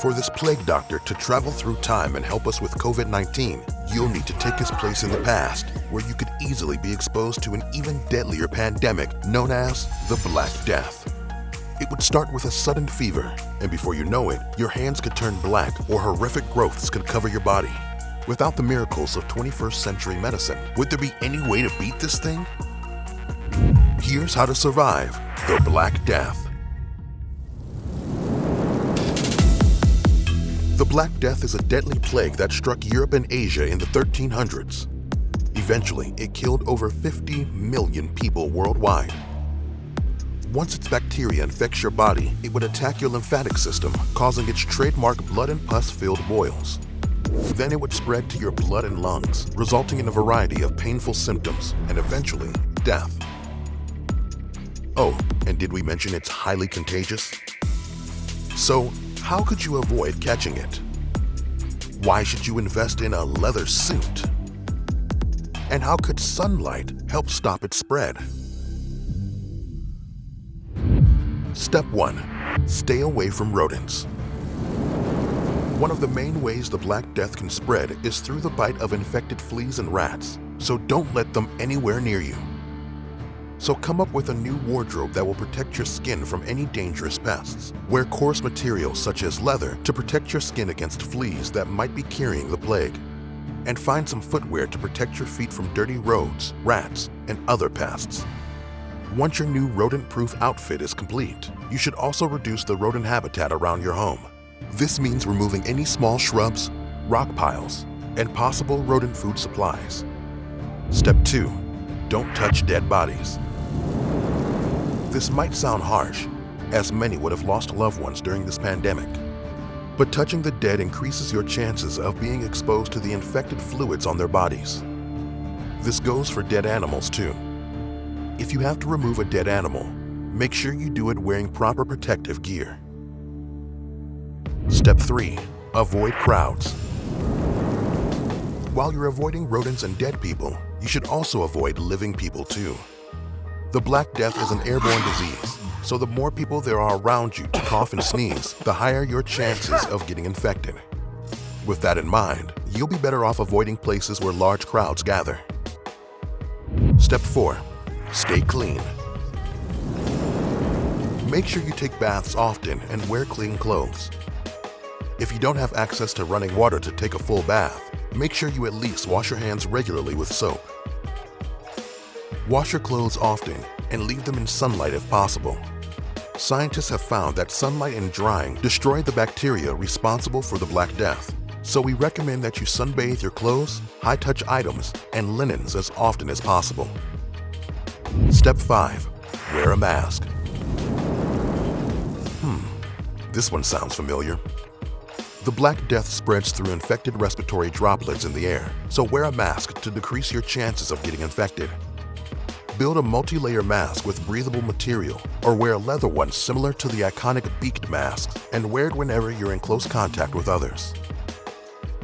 For this plague doctor to travel through time and help us with COVID-19, you'll need to take his place in the past, where you could easily be exposed to an even deadlier pandemic known as the Black Death. It would start with a sudden fever, and before you know it, your hands could turn black or horrific growths could cover your body. Without the miracles of 21st century medicine, would there be any way to beat this thing? Here's how to survive the Black Death. The Black Death is a deadly plague that struck Europe and Asia in the 1300s. Eventually, it killed over 50 million people worldwide. Once its bacteria infects your body, it would attack your lymphatic system, causing its trademark blood and pus-filled boils. Then it would spread to your blood and lungs, resulting in a variety of painful symptoms and eventually death. Oh, and did we mention it's highly contagious? So, how could you avoid catching it? Why should you invest in a leather suit? And how could sunlight help stop its spread? Step 1. Stay away from rodents. One of the main ways the Black Death can spread is through the bite of infected fleas and rats, so don't let them anywhere near you. So come up with a new wardrobe that will protect your skin from any dangerous pests. Wear coarse materials such as leather to protect your skin against fleas that might be carrying the plague. And find some footwear to protect your feet from dirty roads, rats, and other pests. Once your new rodent-proof outfit is complete, you should also reduce the rodent habitat around your home. This means removing any small shrubs, rock piles, and possible rodent food supplies. Step 2. Don't touch dead bodies. This might sound harsh, as many would have lost loved ones during this pandemic. But touching the dead increases your chances of being exposed to the infected fluids on their bodies. This goes for dead animals too. If you have to remove a dead animal, make sure you do it wearing proper protective gear. Step 3. Avoid crowds. While you're avoiding rodents and dead people, you should also avoid living people too. The Black Death is an airborne disease, so the more people there are around you to cough and sneeze, the higher your chances of getting infected. With that in mind, you'll be better off avoiding places where large crowds gather. Step 4. Stay clean. Make sure you take baths often and wear clean clothes. If you don't have access to running water to take a full bath, make sure you at least wash your hands regularly with soap. Wash your clothes often and leave them in sunlight if possible. Scientists have found that sunlight and drying destroy the bacteria responsible for the Black Death, so we recommend that you sunbathe your clothes, high-touch items, and linens as often as possible. Step 5. Wear a mask. This one sounds familiar. The Black Death spreads through infected respiratory droplets in the air, so wear a mask to decrease your chances of getting infected. Build a multi-layer mask with breathable material, or wear a leather one similar to the iconic beaked masks, and wear it whenever you're in close contact with others.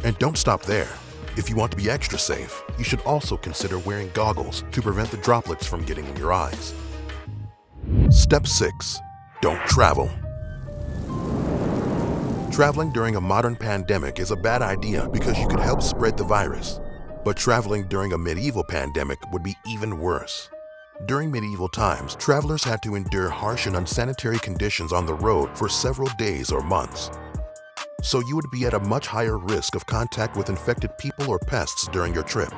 And don't stop there. If you want to be extra safe, you should also consider wearing goggles to prevent the droplets from getting in your eyes. Step 6. Don't travel. Traveling during a modern pandemic is a bad idea because you could help spread the virus. But traveling during a medieval pandemic would be even worse. During medieval times, travelers had to endure harsh and unsanitary conditions on the road for several days or months. So you would be at a much higher risk of contact with infected people or pests during your trip.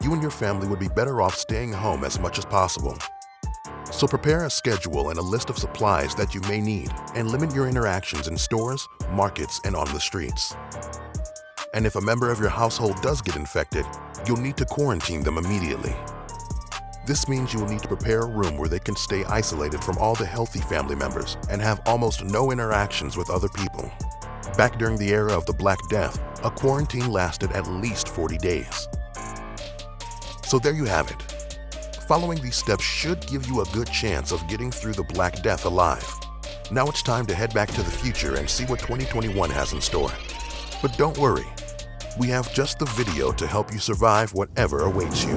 You and your family would be better off staying home as much as possible. So prepare a schedule and a list of supplies that you may need, and limit your interactions in stores, markets, and on the streets. And if a member of your household does get infected, you'll need to quarantine them immediately. This means you will need to prepare a room where they can stay isolated from all the healthy family members and have almost no interactions with other people. Back during the era of the Black Death, a quarantine lasted at least 40 days. So there you have it. Following these steps should give you a good chance of getting through the Black Death alive. Now it's time to head back to the future and see what 2021 has in store. But don't worry, we have just the video to help you survive whatever awaits you.